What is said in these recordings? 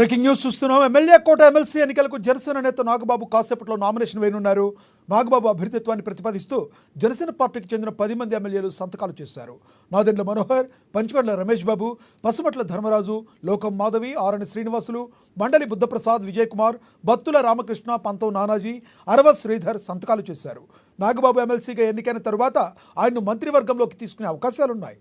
Breaking news చూస్తున్నాం. MLA కోట MLC ఎన్నికలకు జనసేన నేత నాగబాబు కాసేపట్లో నామినేషన్ వేయనున్నారు. నాగబాబు అభ్యర్థిత్వాన్ని ప్రతిపాదిస్తూ జనసేన పార్టీకి చెందిన 10 మంది ఎమ్మెల్యేలు సంతకాలు చేశారు. నాదెండ్ల మనోహర్, పంచకొండల రమేష్ బాబు, పసుమట్ల ధర్మరాజు, లోకం మాధవి, ఆరణి శ్రీనివాసులు, మండలి బుద్ధప్రసాద్, విజయ్ కుమార్, బత్తుల రామకృష్ణ, పంతం నానాజీ, అరవ శ్రీధర్ సంతకాలు చేశారు. నాగబాబు ఎమ్మెల్సీగా ఎన్నికైన తరువాత ఆయన్ను మంత్రివర్గంలోకి తీసుకునే అవకాశాలున్నాయి.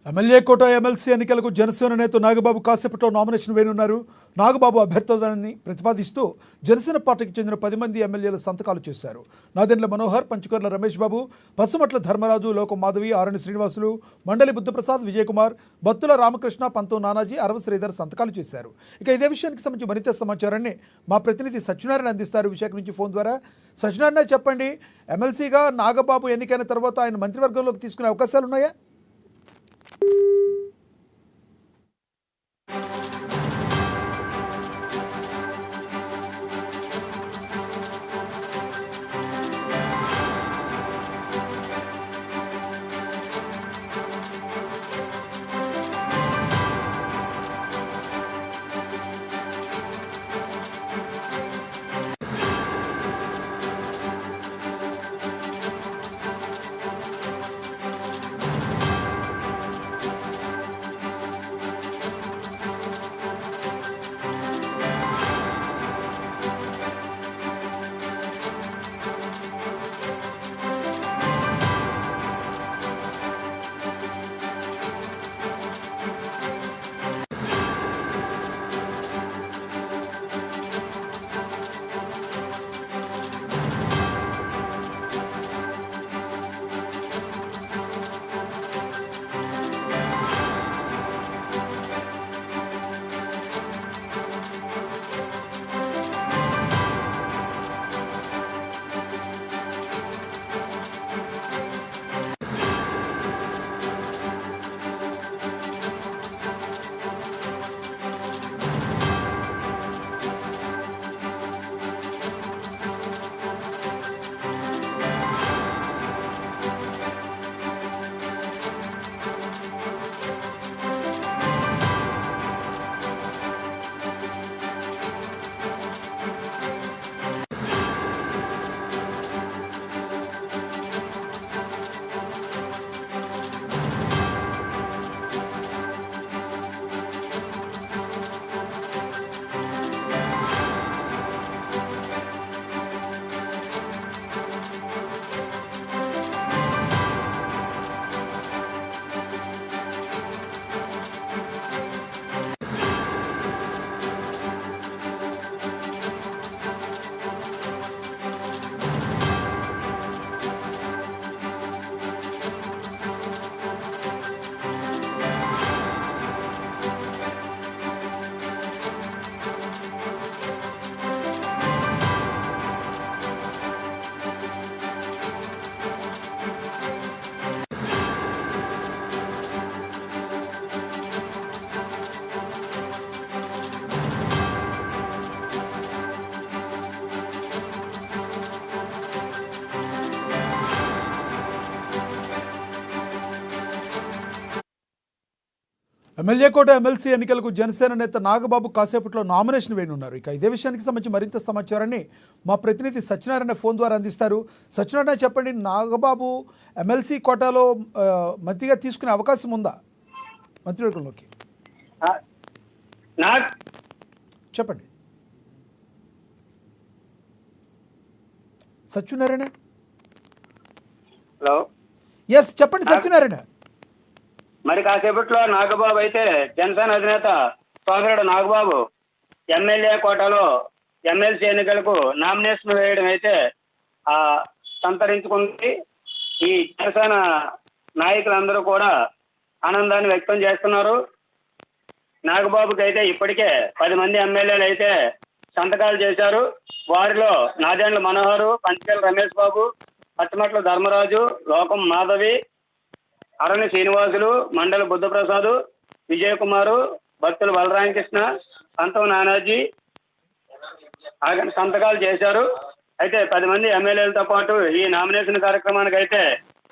ఎమ్మెల్యే కోట ఎమ్మెల్సీ ఎన్నికలకు జనసేన నేత నాగబాబు కాసేపట్లో నామినేషన్ వేయనున్నారు. నాగబాబు అభ్యర్థిత్వాన్ని ప్రతిపాదిస్తూ జనసేన పార్టీకి చెందిన 10 మంది ఎమ్మెల్యేలు సంతకాలు చేశారు. నాదెండ్ల మనోహర్, పంచకొండల రమేష్ బాబు, పసుమట్ల ధర్మరాజు, లోకం మాధవి, ఆరణి శ్రీనివాసులు, మండలి బుద్ధప్రసాద్, విజయ్ కుమార్, బత్తుల రామకృష్ణ, పంతం నానాజీ, అరవ శ్రీధర్ సంతకాలు చేశారు. ఇక ఇదే విషయానికి సంబంధించి మరింత సమాచారాన్ని మా ప్రతినిధి సత్యనారాయణ అందిస్తారు విశాఖ నుంచి ఫోన్ ద్వారా. సత్యనారాయణ, చెప్పండి, ఎమ్మెల్సీగా నాగబాబు ఎన్నికైన తర్వాత ఆయన మంత్రివర్గంలోకి తీసుకునే అవకాశాలు ఉన్నాయా? ఎమ్మెల్యే కోట ఎమ్మెల్సీ ఎన్నికలకు జనసేన నేత నాగబాబు కాసేపట్లో నామినేషన్ వేయనున్నారు. ఇక ఇదే విషయానికి సంబంధించి మరింత సమాచారాన్ని మా ప్రతినిధి సత్యనారాయణ ఫోన్ ద్వారా అందిస్తారు. సత్యనారాయణ, చెప్పండి, నాగబాబు ఎమ్మెల్సీ కోటాలో మంత్రిగా తీసుకునే అవకాశం ఉందా మంత్రివర్గంలోకి? చెప్పండి సత్యనారాయణ. హలో, ఎస్, చెప్పండి సత్యనారాయణ. మరి కాసేపట్లో నాగబాబు అయితే జనసేన అధినేత సోదరుడు నాగబాబు ఎమ్మెల్యే కోటాలో ఎమ్మెల్సీ ఎన్నికలకు నామినేషన్ వేయడం అయితే సంతరించుకుంది. ఈ జనసేన నాయకులందరూ కూడా ఆనందాన్ని వ్యక్తం చేస్తున్నారు. నాగబాబుకి అయితే ఇప్పటికే 10 మంది ఎమ్మెల్యేలు అయితే సంతకాలు చేశారు. వారిలో నాదెండ్ల మనోహరు, పంచకేల రమేష్ బాబు, పచ్చమట్ల ధర్మరాజు, లోకం మాధవి, అరణి శ్రీనివాసులు, మండల బుద్ధప్రసాద్, విజయకుమారు, భక్తులు బలరామకృష్ణ, సంతం నానాజీ సంతకాలు చేశారు. అయితే 10 మంది ఎమ్మెల్యేలతో పాటు ఈ నామినేషన్ కార్యక్రమానికి అయితే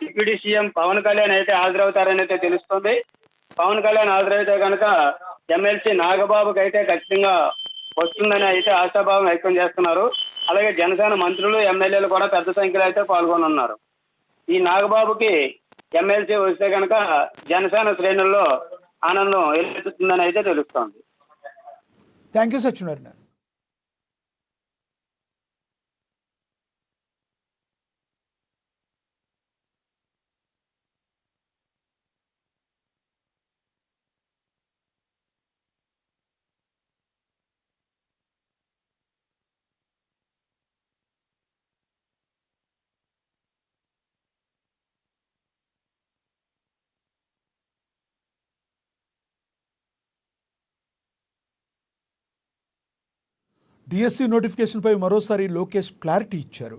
డిప్యూటీ సీఎం పవన్ కళ్యాణ్ అయితే హాజరవుతారని అయితే తెలుస్తుంది. పవన్ కళ్యాణ్ హాజరైతే కనుక ఎమ్మెల్సీ నాగబాబుకి అయితే ఖచ్చితంగా వస్తుందని అయితే ఆశాభావం వ్యక్తం చేస్తున్నారు. అలాగే జనసేన మంత్రులు, ఎమ్మెల్యేలు కూడా పెద్ద సంఖ్యలో అయితే పాల్గొనున్నారు. ఈ నాగబాబుకి ఎమ్మెల్సీ వస్తే కనుక జనసేన శ్రేణుల్లో ఆనందం ఎల్లుతుందని అయితే తెలుస్తోంది. Thank you Satyanarayana. డిఎస్సి నోటిఫికేషన్పై మరోసారి లోకేష్ క్లారిటీ ఇచ్చారు.